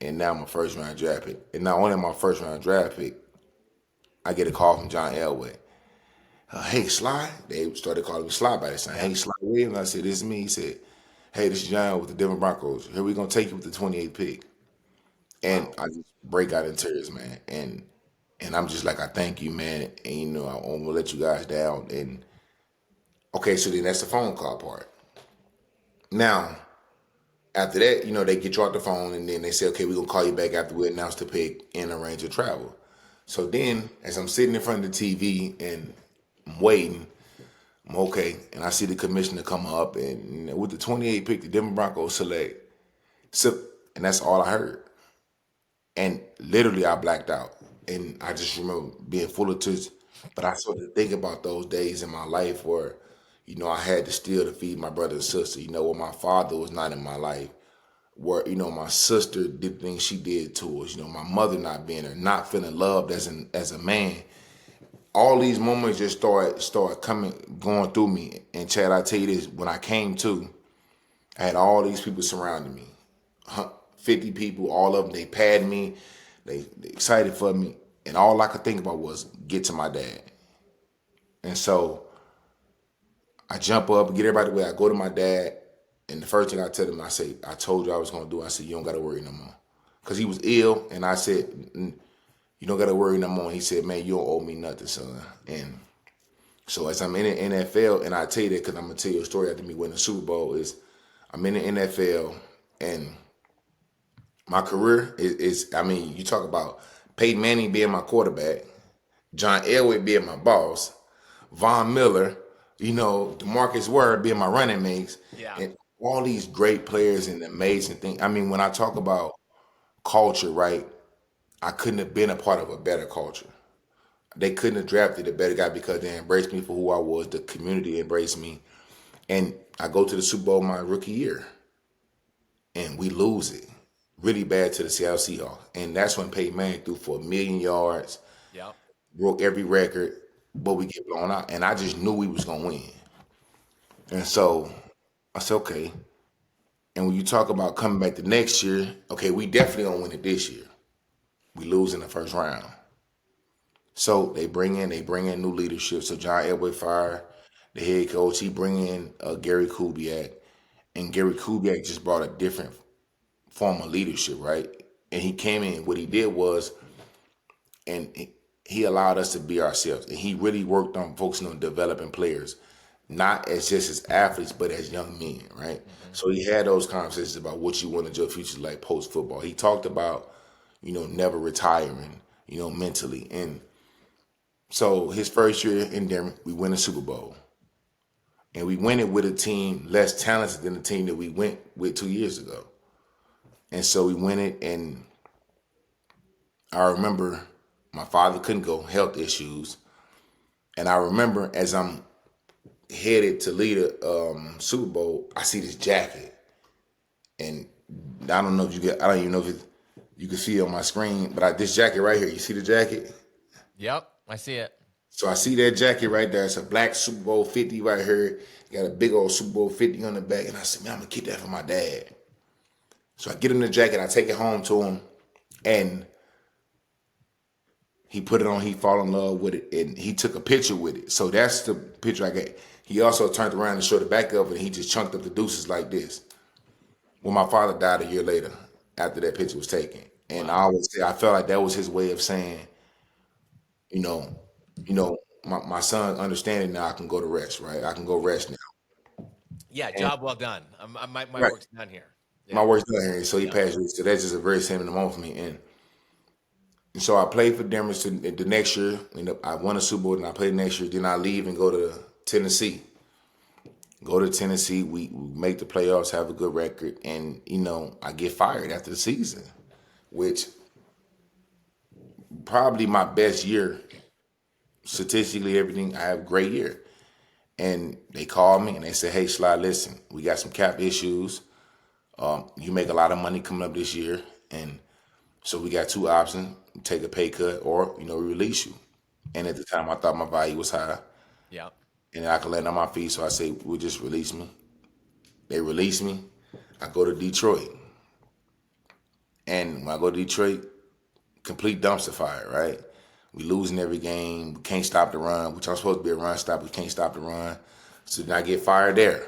And now I'm a first round draft pick. And not only am I a first round draft pick, I get a call from John Elway. Hey, Sly. They started calling me Sly by this time. Hey, Sly Williams. I said, this is me. He said, hey, this is John with the Denver Broncos. Here we going to take you with the 28th pick. And I just break out in tears, man. And I'm just like, I thank you, man. And, I won't let you guys down. And, okay, so then that's the phone call part. Now, after that, they get you off the phone, and then they say, okay, we're going to call you back after we announce the pick and arrange your travel. So then, as I'm sitting in front of the TV and I'm waiting, I'm okay, and I see the commissioner come up, and with the 28th pick, the Denver Broncos select. So, and that's all I heard. And literally, I blacked out. And I just remember being full of tears. But I sort of think about those days in my life where, I had to steal to feed my brother and sister, where my father was not in my life, where, my sister did things she did to us, my mother not being there, not feeling loved as a man. All these moments just start going through me. And Chad, I tell you this, when I came to, I had all these people surrounding me. 50 people, all of them, they patted me, they excited for me. And all I could think about was get to my dad. And so I jump up, get everybody away. I go to my dad, and the first thing I tell him, I say, I told you I was going to do. I said, you don't got to worry no more. Because he was ill, and I said, you don't got to worry no more. And he said, man, you don't owe me nothing, son. And so as I'm in the NFL, and I tell you that because I'm going to tell you a story after me winning the Super Bowl, is I'm in the NFL, and my career is, you talk about Peyton Manning being my quarterback, John Elway being my boss, Von Miller, DeMarcus Ware being my running mates, and all these great players and amazing things. When I talk about culture, right, I couldn't have been a part of a better culture. They couldn't have drafted a better guy because they embraced me for who I was. The community embraced me. And I go to the Super Bowl my rookie year, and we lose it really bad to the Seattle Seahawks. And that's when Peyton Manning threw for 1 million yards, broke every record, but we get blown out. And I just knew we was going to win. And so I said, okay. And when you talk about coming back the next year, okay, we definitely going to win it this year. We lose in the first round. So they bring in new leadership. So John Elway fired the head coach. He bring in Gary Kubiak. And Gary Kubiak just brought a different form of leadership, right? And he came in, what he did was, and he allowed us to be ourselves, and he really worked on focusing on developing players, not as just as athletes, but as young men, right? Mm-hmm. So he had those conversations about what you wanted your future like post football. He talked about, never retiring, mentally. And so his first year in Denver, we win a Super Bowl. And we win it with a team less talented than the team that we went with 2 years ago. And so we win it, and I remember my father couldn't go, health issues. And I remember as I'm headed to lead a Super Bowl, I see this jacket. And I don't know if I don't even know if you can see it on my screen, but this jacket right here, you see the jacket? Yep, I see it. So I see that jacket right there. It's a black Super Bowl 50 right here. Got a big old Super Bowl 50 on the back. And I said, man, I'm going to keep that for my dad. So I get him the jacket. I take it home to him. And he put it on. He fall in love with it. And he took a picture with it. So that's the picture I got. He also turned around and showed the back of it. And he just chunked up the deuces like this. Well, my father died a year later after that picture was taken. And wow. I always say, I felt like that was his way of saying, my son understanding now I can go to rest, right? I can go rest now. Yeah, job well done. My right. work's done here. Yeah. My work's done here. So he passed away. So that's just a very sentimental moment for me. And so I played for Denver the next year. I won a Super Bowl, and I played the next year. Then I leave and go to Tennessee. We make the playoffs, have a good record, and I get fired after the season, which probably my best year. Statistically, everything, I have a great year. And they called me and they said, hey, Sly, listen, we got some cap issues. You make a lot of money coming up this year. And so we got two options, take a pay cut or, we release you. And at the time, I thought my value was high. Yeah. And I could land on my feet. So I say, we'll just release me. They release me. I go to Detroit. And when I go to Detroit, complete dumpster fire, right? We losing every game. We can't stop the run, which I'm supposed to be a run stop. We can't stop the run. So then I get fired there.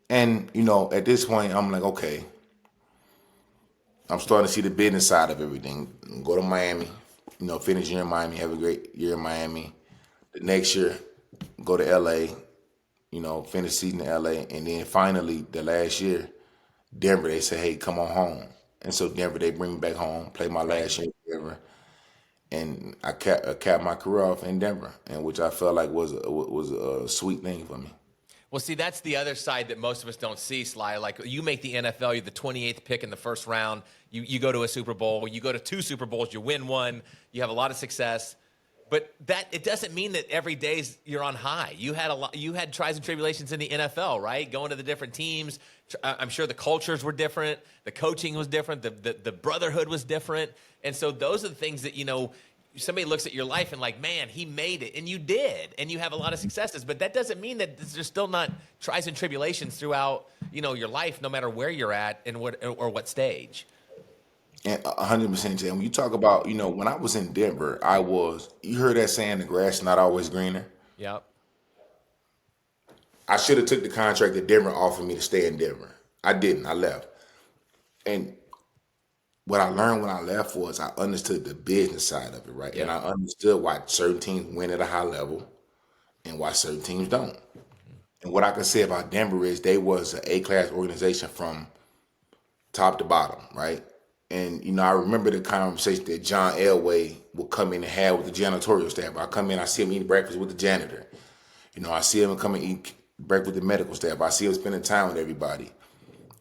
And, at this point, I'm like, okay. I'm starting to see the business side of everything. Go to Miami, finish year in Miami, have a great year in Miami. The next year, go to LA, finish season in LA. And then finally, the last year, Denver, they say, hey, come on home. And so Denver, they bring me back home, play my last year in Denver. And I capped my career off in Denver, and which I felt like was a sweet thing for me. Well, see, that's the other side that most of us don't see, Sly. Like, you make the NFL, you're the 28th pick in the first round. You go to a Super Bowl. You go to 2 Super Bowls. You win one. You have a lot of success. But it doesn't mean that every day you're on high. You had trials and tribulations in the NFL, right? Going to the different teams. I'm sure the cultures were different. The coaching was different. The brotherhood was different. And so those are the things that, somebody looks at your life and like, man, he made it. And you did. And you have a lot of successes. But that doesn't mean that there's still not trials and tribulations throughout, your life, no matter where you're at and what stage. And 100%, Jay. When you talk about, when I was in Denver, you heard that saying, the grass is not always greener? Yep. I should have took the contract that Denver offered me to stay in Denver. I didn't. I left. And what I learned when I left was I understood the business side of it, right? Yeah. And I understood why certain teams win at a high level and why certain teams don't. Mm-hmm. And what I can say about Denver is they was an A-class organization from top to bottom, right? And, I remember the conversation that John Elway would come in and have with the janitorial staff. I come in, I see him eating breakfast with the janitor. I see him come and eat breakfast with the medical staff. I see him spending time with everybody.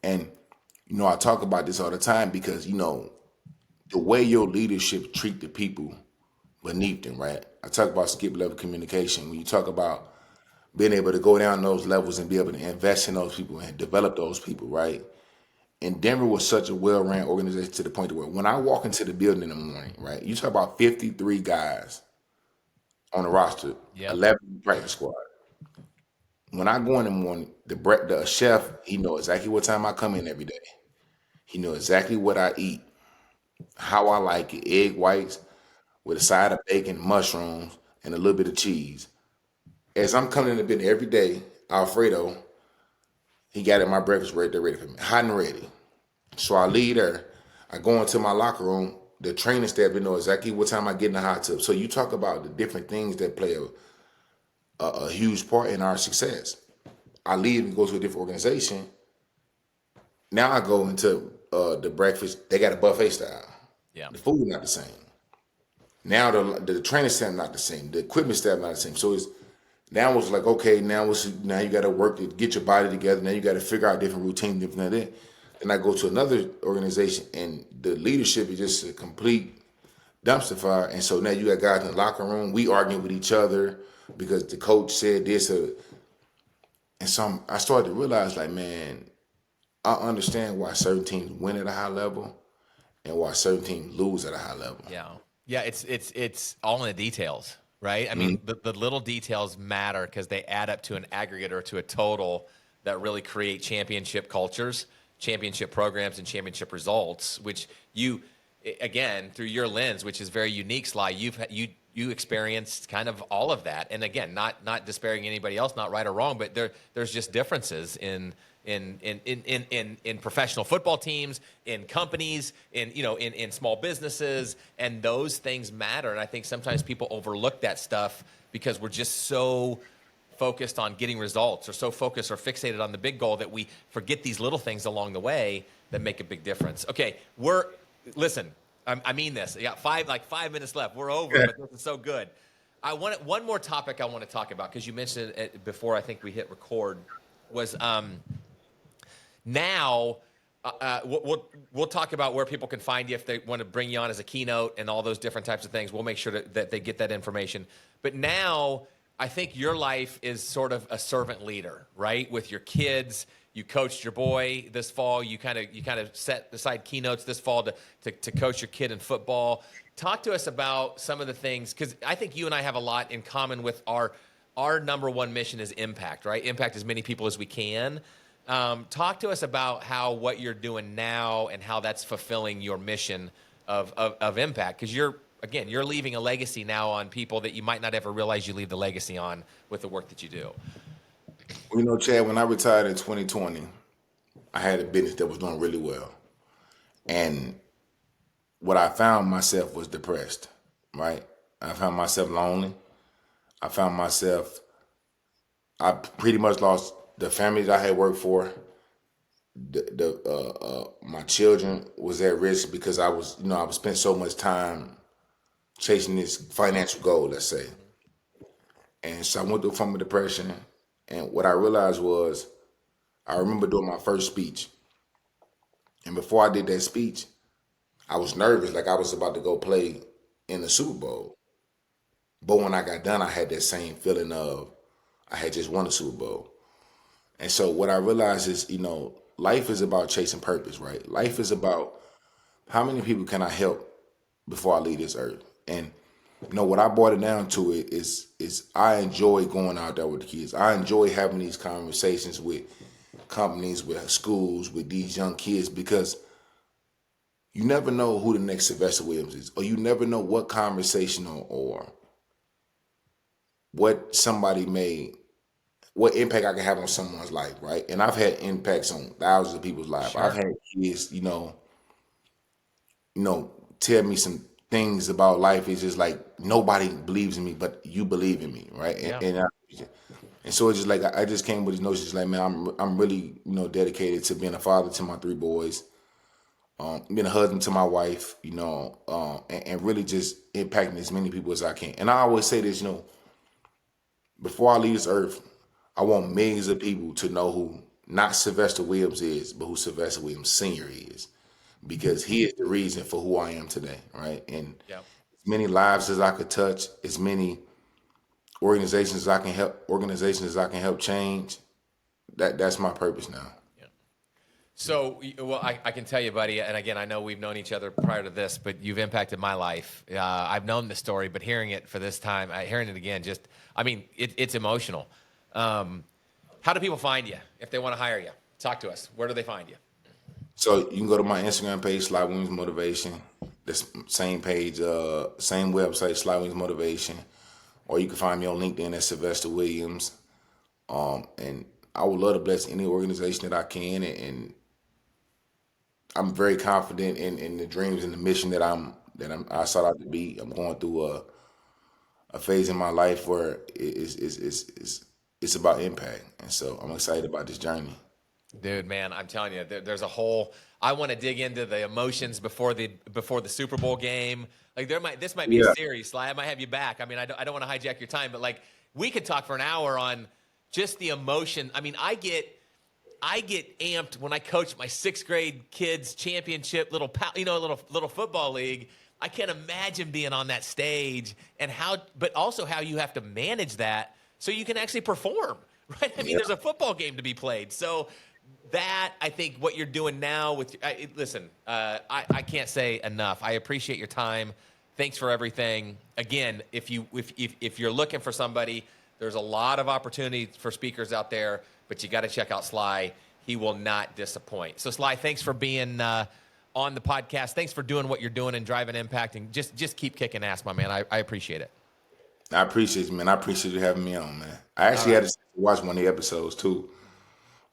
And, I talk about this all the time because, the way your leadership treat the people beneath them, right? I talk about skip level communication. When you talk about being able to go down those levels and be able to invest in those people and develop those people, right? And Denver was such a well-ran organization to the point where when I walk into the building in the morning, right, you talk about 53 guys on the roster, yep. 11 practice squad. When I go in the morning, the chef, he knows exactly what time I come in every day. He knows exactly what I eat, how I like it, egg whites with a side of bacon, mushrooms, and a little bit of cheese. As I'm coming in the building every day, Alfredo, he got in my breakfast right there ready for me, hot and ready. So I leave there. I go into my locker room. the training staff to know exactly what time I get in the hot tub. So you talk about the different things that play a huge part in our success. I leave and go to a different organization. Now I go into the breakfast. They got a buffet style. Yeah. The food not the same. Now the training staff not the same. The equipment staff not the same. So it's like, okay, now you got to work to get your body together. Now you got to figure out different routines, different than that. And I go to another organization, and the leadership is just a complete dumpster fire. And so now you got guys in the locker room. We arguing with each other because the coach said this. And so I started to realize, like, man, I understand why certain teams win at a high level and why certain teams lose at a high level. Yeah. Yeah, it's all in the details, right? I mean, the little details matter because they add up to an aggregate or to a total that really create championship cultures, championship programs, and championship results, which you, again, through your lens, which is very unique, Sly, you experienced kind of all of that. And again, not disparaging anybody else, not right or wrong, but there's just differences in professional football teams, in companies, in small businesses, and those things matter. And I think sometimes people overlook that stuff because we're just so focused on getting results, or so focused or fixated on the big goal that we forget these little things along the way that make a big difference. Okay, listen, I mean this. I got 5 minutes left. We're over, but this is so good. One more topic I want to talk about, because you mentioned it before I think we hit record, was now we'll talk about where people can find you if they want to bring you on as a keynote and all those different types of things. We'll make sure that they get that information. But now I think your life is sort of a servant leader, right? With your kids, you coached your boy this fall. You kind of set aside keynotes this fall to coach your kid in football. Talk to us about some of the things, because I think you and I have a lot in common with our number one mission is impact, right? Impact as many people as we can. Talk to us about how what you're doing now and how that's fulfilling your mission of impact, because you're leaving a legacy now on people that you might not ever realize you leave the legacy on with the work that you do. Chad, when I retired in 2020, I had a business that was doing really well. And what I found myself was depressed, right? I found myself lonely. I pretty much lost the family that I had worked for. My children was at risk because I was spent so much time chasing this financial goal, let's say. And so I went through a form of depression. And what I realized was, I remember doing my first speech. And before I did that speech, I was nervous, like I was about to go play in the Super Bowl. But when I got done, I had that same feeling of I had just won the Super Bowl. And so what I realized is, life is about chasing purpose, right? Life is about how many people can I help before I leave this earth? And what I brought it down to is I enjoy going out there with the kids. I enjoy having these conversations with companies, with schools, with these young kids, because you never know who the next Sylvester Williams is, or you never know what conversation or what impact I can have on someone's life, right? And I've had impacts on thousands of people's lives. Sure. I've had kids, tell me some things about life. It's just like, nobody believes in me, but you believe in me, right? Yeah. And so it's just like, I just came with this notion, like, man, I'm really, dedicated to being a father to my 3 boys, being a husband to my wife, and really just impacting as many people as I can. And I always say this, before I leave this earth, I want millions of people to know who not Sylvester Williams is, but who Sylvester Williams Sr. is, because he is the reason for who I am today, right? And Yeah. as many lives as I could touch, as many organizations as I can help change, that's my purpose now. Yeah. So, well, I can tell you, buddy, and again, I know we've known each other prior to this, but you've impacted my life. I've known the story, but hearing it for this time, hearing it again, it's emotional. How do people find you if they want to hire you? Talk to us. Where do they find you? So you can go to my Instagram page, Sly Williams Motivation. This same page, same website, Sly Williams Motivation. Or you can find me on LinkedIn at Sylvester Williams. And I would love to bless any organization that I can. And I'm very confident in the dreams and the mission that I'm that I sought out to be. I'm going through a phase in my life where it's about impact, and so I'm excited about this journey. Dude, man, I'm telling you, there's a whole. I want to dig into the emotions before the Super Bowl game. Like this might be a Yeah, series. Sly, I might have you back. I mean, I don't want to hijack your time, but like we could talk for an hour on just the emotion. I mean, I get amped when I coach my sixth grade kids championship little football league. I can't imagine being on that stage and but also how you have to manage that so you can actually perform, right? I mean, yeah. there's a football game to be played. So that, I think what you're doing now listen, I can't say enough. I appreciate your time. Thanks for everything. Again, if you're looking for somebody, there's a lot of opportunities for speakers out there, but you got to check out Sly. He will not disappoint. So Sly, thanks for being on the podcast. Thanks for doing what you're doing and driving impact, and just keep kicking ass, my man. I appreciate it. I appreciate you, man. I appreciate you having me on, man. I All actually right. had to watch one of the episodes too,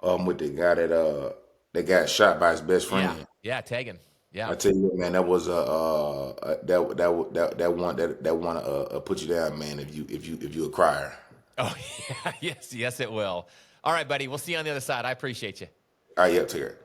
with the guy that got shot by his best Yeah. friend. Yeah. Tegan. Yeah. I tell you what, man, that was that one put you down, man. If you a crier. Oh, yeah. Yes, it will. All right, buddy. We'll see you on the other side. I appreciate you. All right, yeah, take care.